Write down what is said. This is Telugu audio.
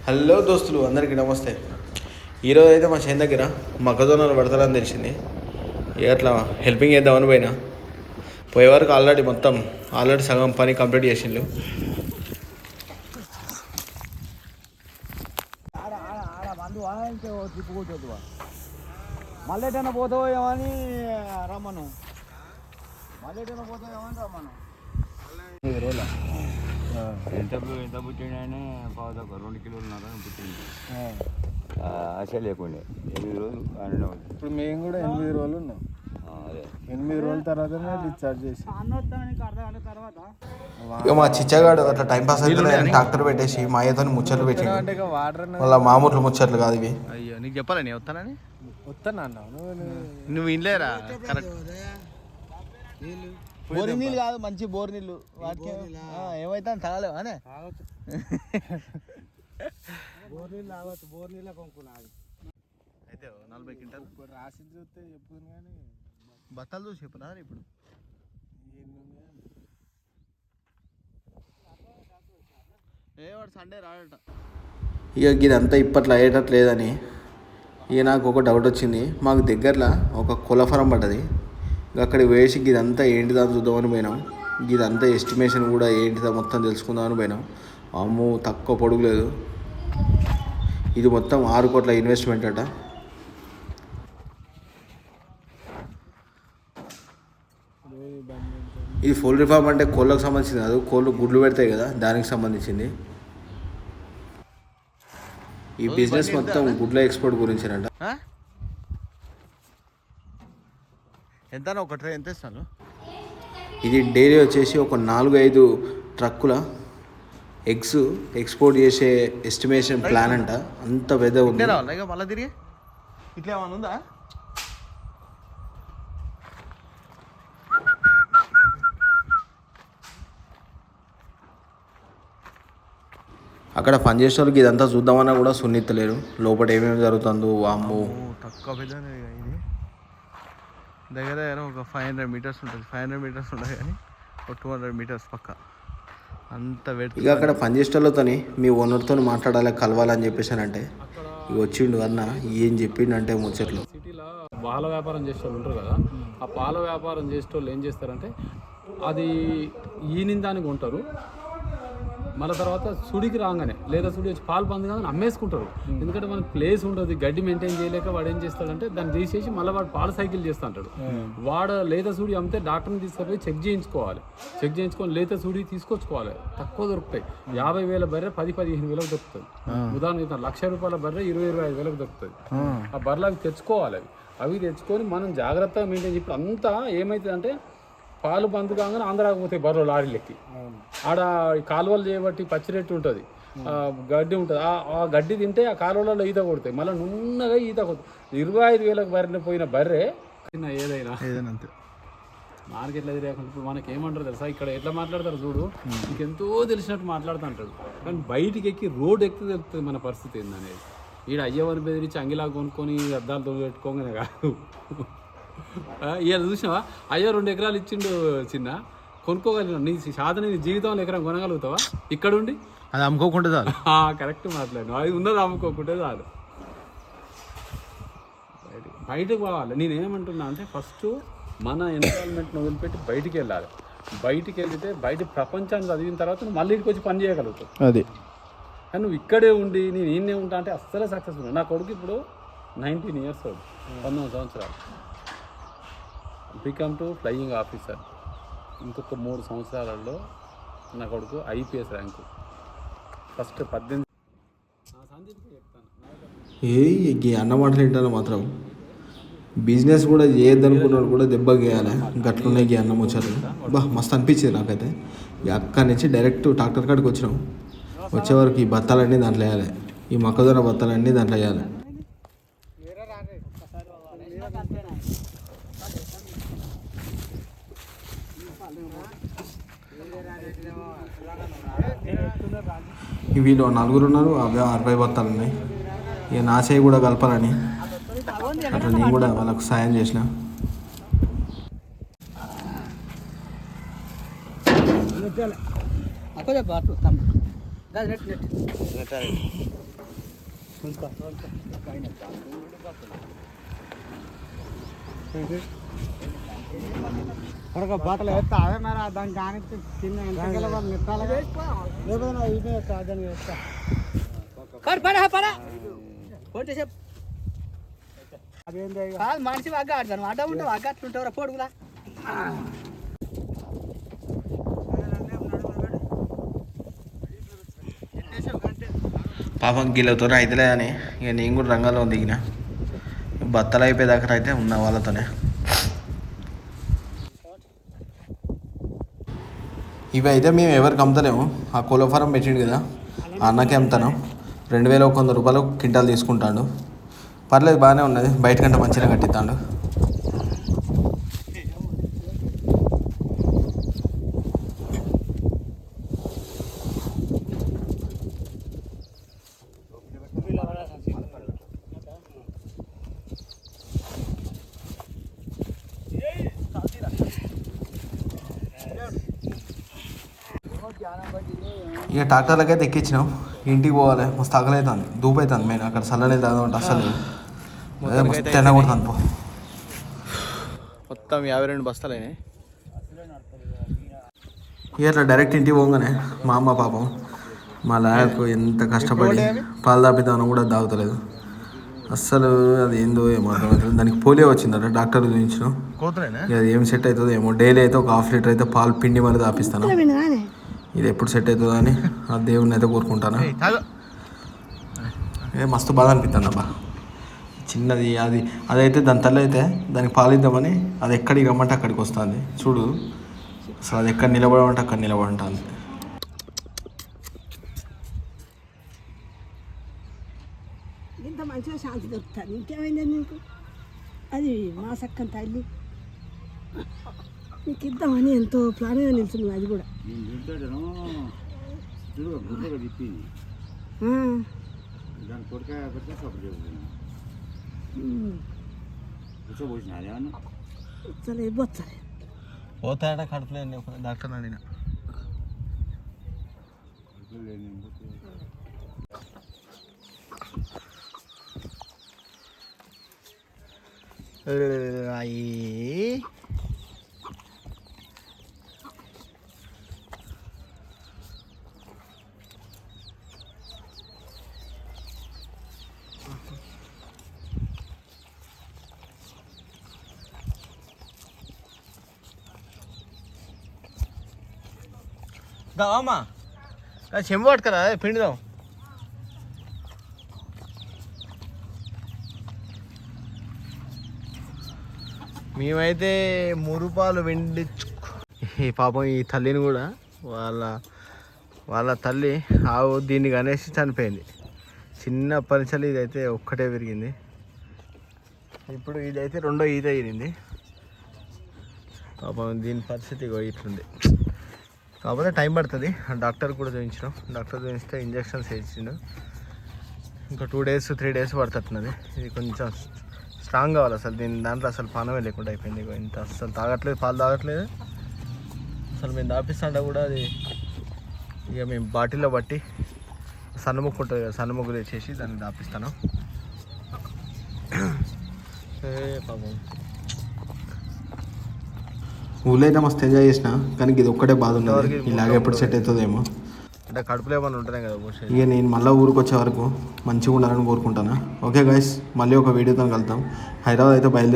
హలో దోస్తులు అందరికీ నమస్తే. ఈరోజు అయితే మా చేను దగ్గర మొక్కజొన్నలు పడతారని తెలిసింది. అట్లా హెల్పింగ్ చేద్దామని పోయినా. పోయే వరకు ఆల్రెడీ సగం పని కంప్లీట్ చేసిండు. మళ్ళీ పోతావో ఏమని రమ్మను ఎంత పుట్టిండే పావుతో 2 కిలోలు పుట్టింది. అసలు లేకుండే 8 రోజులు అనడం. ఇప్పుడు మేము కూడా 8 రోజులు ఉన్నాం. అదే 8 రోజుల తర్వాత డిశ్చార్జ్ చేసి ఇక మా చిచ్చగాడు అట్లా టైంపాస్ అయితే ట్రాక్టర్ పెట్టేసి మా అయ్యతో ముచ్చట్లు పెట్టి మళ్ళీ మామూలు ముచ్చట్లు కాదు ఇవి. అయ్యో నీకు చెప్పాలా నేను వస్తానని. వస్తాను అన్నావు నువ్వు ఇన్లేరా? కరెక్ట్. బోర్ నీళ్ళు కాదు, మంచి బోర్ నీళ్ళు. వాటికి ఏమైతే తాగలేవు అనే బోర్ నీళ్ళు తాగవచ్చు. బోర్ నీళ్ళ కొనుక్కున్నాను అయితే 40 క్వింటాలు రాసింది చూస్తే చెప్పుకుంది కానీ బత్తాలు చూసి చెప్పరా ఇప్పుడు. వాడు సండే రాడట. ఇక ఇదంతా ఇప్పట్లో అయ్యేటట్లేదని ఇక నాకు ఒక డౌట్ వచ్చింది. మాకు దగ్గరలో ఒక కులఫరం పడ్డది. అక్కడికి వేసి ఇదంతా ఏంటిదా చూద్దామని పోయినాం. ఇదంతా ఎస్టిమేషన్ కూడా ఏంటిదా మొత్తం తెలుసుకుందామని పోయినాం. అమ్మో తక్కువ పొడుగు లేదు. ఇది మొత్తం 6 కోట్ల ఇన్వెస్ట్మెంట్ అట. ఇది ఫుల్ రిఫార్మ్ అంటే కోళ్ళకు సంబంధించింది కాదు, కోళ్ళు గుడ్లు పెడతాయి కదా దానికి సంబంధించింది. ఈ బిజినెస్ మొత్తం గుడ్ల ఎక్స్పోర్ట్ గురించేనంట. ఎంత ఒక ట్రే ఎంత ఇస్తాను? ఇది డైలీ వచ్చేసి ఒక 4-5 ట్రక్కుల ఎగ్స్ ఎక్స్పోర్ట్ చేసే ఎస్టిమేషన్ ప్లాన్ అంట. అంత పెద్ద ఉంది. మళ్ళీ తిరిగి ఇట్లా ఏమైనా ఉందా? అక్కడ పనిచేసే వాళ్ళకి ఇదంతా చూద్దామన్నా కూడా సున్నిత్తలేరు. లోపల ఏమేమి జరుగుతుందో వామ్మో. తక్కువ పెద్ద ఇది దగ్గర ఒక 500 మీటర్స్ ఉంటుంది. 500 మీటర్స్ ఉంటుంది కానీ ఒక 200 మీటర్స్ పక్క అంత పెట్టి. ఇక అక్కడ పనిచేసేటోళ్ళతోని మీ ఓనర్తో మాట్లాడాలి, కలవాలని చెప్పేసానంటే ఇక వచ్చిండు అన్న. ఏం చెప్పిండంటే ముచ్చట్లు. సిటీలో పాల వ్యాపారం చేసేవాళ్ళు ఉంటారు కదా, ఆ పాల వ్యాపారం చేసేటోళ్ళు ఏం చేస్తారంటే అది ఈనిందానికి ఉంటారు. మళ్ళీ తర్వాత సుడికి రాగానే లేదా సుడి వచ్చి పాలు బంద్ కానీ అమ్మేసుకుంటారు. ఎందుకంటే మనకు ప్లేస్ ఉంటుంది, గడ్డి మెయింటైన్ చేయలేక వాడు ఏం చేస్తాడంటే దాన్ని తీసేసి మళ్ళీ వాడు పాల సైకిల్ చేస్తూ ఉంటాడు. వాడు లేత సూడి అమ్మితే డాక్టర్ని తీసుకుపోయి చెక్ చేయించుకోవాలి. చెక్ చేయించుకొని లేత సూడి తీసుకొచ్చుకోవాలి. తక్కువ దొరుకుతాయి. 50,000 బర్రె 10-15 వేలకు దొరుకుతుంది. ఉదాహరణ ₹1,00,000 బర్రె 20-25 వేలకు దొరుకుతుంది. ఆ బర్రెలు అవి తెచ్చుకోవాలి. అవి తెచ్చుకొని మనం జాగ్రత్తగా మెయింటైన్. ఇప్పుడు అంతా ఏమవుతుందంటే పాలు బంద్ కాగానే ఆంధ్రాకి పోతాయి బర్రెలు లారీలెక్కి. ఆడ కాలువలు చేయబట్టి పచ్చిరెట్టు ఉంటుంది, గడ్డి ఉంటుంది. ఆ గడ్డి తింటే ఆ కాలువలలో ఈత కొడతాయి. మళ్ళీ నున్నగా ఈత కొడుతుంది. 25,000 బర్రె పోయిన బర్రె ఏదైనా అంతే మార్కెట్లో తిరగకుండా. ఇప్పుడు మనకి ఏమంటారు తెలుసా, ఇక్కడ ఎట్లా మాట్లాడతారు చూడు, నీకెంతో తెలిసినట్టు మాట్లాడుతూ అంటాడు. కానీ బయటికి ఎక్కి రోడ్ ఎక్కితే తెలుస్తుంది మన పరిస్థితి ఏందనేది. ఈడ అయ్యవని బెదిరించి అంగిలా కొనుక్కొని అద్దాలతో పెట్టుకోగానే కాదు. ఇవాళ చూసినావా, అయ్యో 2 ఎకరాలు ఇచ్చిండు చిన్న, కొనుక్కోగలిగిన. నీ సాధన నీ జీవితంలో ఎకరం కొనగలుగుతావా? ఇక్కడుండి అది అమ్ముకోకుండా చాలు. కరెక్ట్ మాట్లాడు. అది ఉన్నది అమ్ముకోకుంటే చాలు. బయటకు పోవాలి. నేనేమంటున్నా అంటే ఫస్ట్ మన ఎన్విరాన్మెంట్ని వదిలిపెట్టి బయటికి వెళ్ళాలి. బయటికి వెళ్తే బయట ప్రపంచాన్ని చదివిన తర్వాత నువ్వు మళ్ళీ ఇంటికి వచ్చి పని చేయగలుగుతావు. అది కానీ నువ్వు ఇక్కడే ఉండి నేను ఈయనే ఉంటా అంటే అస్సలే సక్సెస్ఫుల్. నా కొడుకు ఇప్పుడు 19 years old, 19 సంవత్సరాలు. Become to flying officer. ఇంకొక 3 సంవత్సరాలలో నా కొడుకు IPS ర్యాంకు. ఫస్ట్ 18. ఏ అన్న మాటలు ఏంటన్నా మాత్రం బిజినెస్ కూడా చేయొద్దనుకున్నాడు కూడా దెబ్బ గేయాలి. గట్లున్నాయి అన్న ముచ్చట్లు. మస్తు అనిపించింది నాకైతే. అక్కడి నుంచి డైరెక్ట్ ట్రాక్టర్ కాడికి వచ్చినాం. వచ్చేవరకు ఈ బత్తాలన్నీ దాంట్లో వేయాలి, ఈ మొక్కజొన్న బత్తాలన్నీ దాంట్లో వేయాలి. వీళ్ళు 4 ఉన్నారు. 60 బత్తాలు ఉన్నాయి. ఇక నా చేయి కూడా కలపాలని అట్లా నేను కూడా వాళ్ళకు సాయం చేసిన. అక్కడ బాటలు వేస్తా అదే మరి దాని కానీ కింద ఎంత వాళ్ళు నెట్టాలి లేకపోతే నా ఇది వేస్తా దాన్ని వేస్తా అదేంటి మనిషి వగ్గ ఆడతాను అడ్డ ఉంటావు వగ్గ అట్లుంటావు పొడుగులా పాపం కిలోతో అయితేలే అని ఇక నేను కూడా రంగంలో దిగిన బత్తలు అయిపోయేదాకా అయితే ఉన్న వాళ్ళతోనే. ఇవి అయితే మేము ఎవరికి అమ్ముతలేము. ఆ కోళ్ళ ఫారం పెట్టిండు కదా అన్నకే అమ్ముతాను. 2100 రూపాయలు క్వింటాల్ తీసుకుంటాడు. పర్లేదు బాగానే ఉన్నది, బయటకంటే మంచిగా కట్టిస్తాడు. ఇక ట్రాక్టర్లకైతే ఎక్కించినాం. ఇంటికి పోవాలి, మస్తు ఆకలి ధూపు అవుతుంది. మెయిన్ అక్కడ చల్లనే తాగమంటే అసలు తెల్ల కొడుతుంది. పో మొత్తం 52 బస్తాలైనాయి. ఇట్లా డైరెక్ట్ ఇంటికి పోగానే మా అమ్మ పాపం మా లాయకు ఎంత కష్టపడి పాలు తాపిద్దామని కూడా తాగుతలేదు అస్సలు. అది ఏందో ఏమో అర్థమవుతుంది. దానికి పోలియో వచ్చిందట, డాక్టర్ చూపించినాం. అది ఏం సెట్ అవుతుందో ఏమో. డైలీ అయితే ఒక 1/2 లీటర్ అయితే పాలు పిండి మరి తాపిస్తాను. ఇది ఎప్పుడు సెట్ అవుతుందో అని ఆ దేవుడిని అయితే కోరుకుంటాను. మస్తు బాధ అనిపిస్తుంది అబ్బా. చిన్నది అదైతే దాని తల్లి అయితే దానికి పాలిద్దామని అది ఎక్కడికి రమ్మంటే అక్కడికి వస్తుంది. చూడు అసలు అది ఎక్కడ నిలబడమంటే అక్కడ నిలబడుంటుంది. ఇంత మంచిగా శాంతి దొరుకుతుంది. ఇంకేమైందండి నీకు? అది మా సక్కని తల్లి నీకు ఇద్దామని ఎంతో ప్లాన్గా నిలుచున్నావు. అది కూడా బొచ్చలే పోతాడ కడుపులే డాక్టర్ అడిగిన. అయ్యి దామా చెంబు పట్టుకరా పిండిదాం. మేమైతే 3 రూపాయలు వెండించు. ఈ పాపం ఈ తల్లిని కూడా వాళ్ళ తల్లి ఆవు దీన్ని కనేసి చనిపోయింది. చిన్న పరిచయం ఇదైతే ఒక్కటే పెరిగింది. ఇప్పుడు ఇదైతే 2వ ఈత అయ్యింది. పాపం దీని పరిస్థితి ఇట్లుంది. కాకపోతే టైం పడుతుంది. డాక్టర్ కూడా చూపించినాం. డాక్టర్ చూపిస్తే ఇంజక్షన్స్ వేసిండు. ఇంకా 2 డేస్ 3 డేస్ పడుతున్నది. ఇది కొంచెం స్ట్రాంగ్ కావాలి. అసలు దాంట్లో అసలు పానమే లేకుండా అయిపోయింది. ఇంత అసలు తాగట్లేదు, పాలు తాగట్లేదు. అసలు మేము దాపిస్తాంటే కూడా అది ఇక మేము బాటిల్లో బట్టి సన్నముగ్గు ఉంటుంది కదా, సన్నముగ్గు తెచ్చేసి దాన్ని దాపిస్తాను. పాపం ఊళ్ళో అయితే మస్తు ఎంజాయ్ చేసిన, కానీ ఇది ఒక్కటే బాధ ఉన్నది. ఇలాగే ఎప్పుడు సెట్ అవుతుందేమో. అంటే కడుపులో ఏమైనా ఉంటుందే కదా. ఇక నేను మళ్ళీ ఊరికి వచ్చే వరకు మంచిగా ఉండాలని కోరుకుంటాను. ఓకే గైస్, మళ్ళీ ఒక వీడియోతో కలుద్దాం. హైదరాబాద్ అయితే బయలుదేరి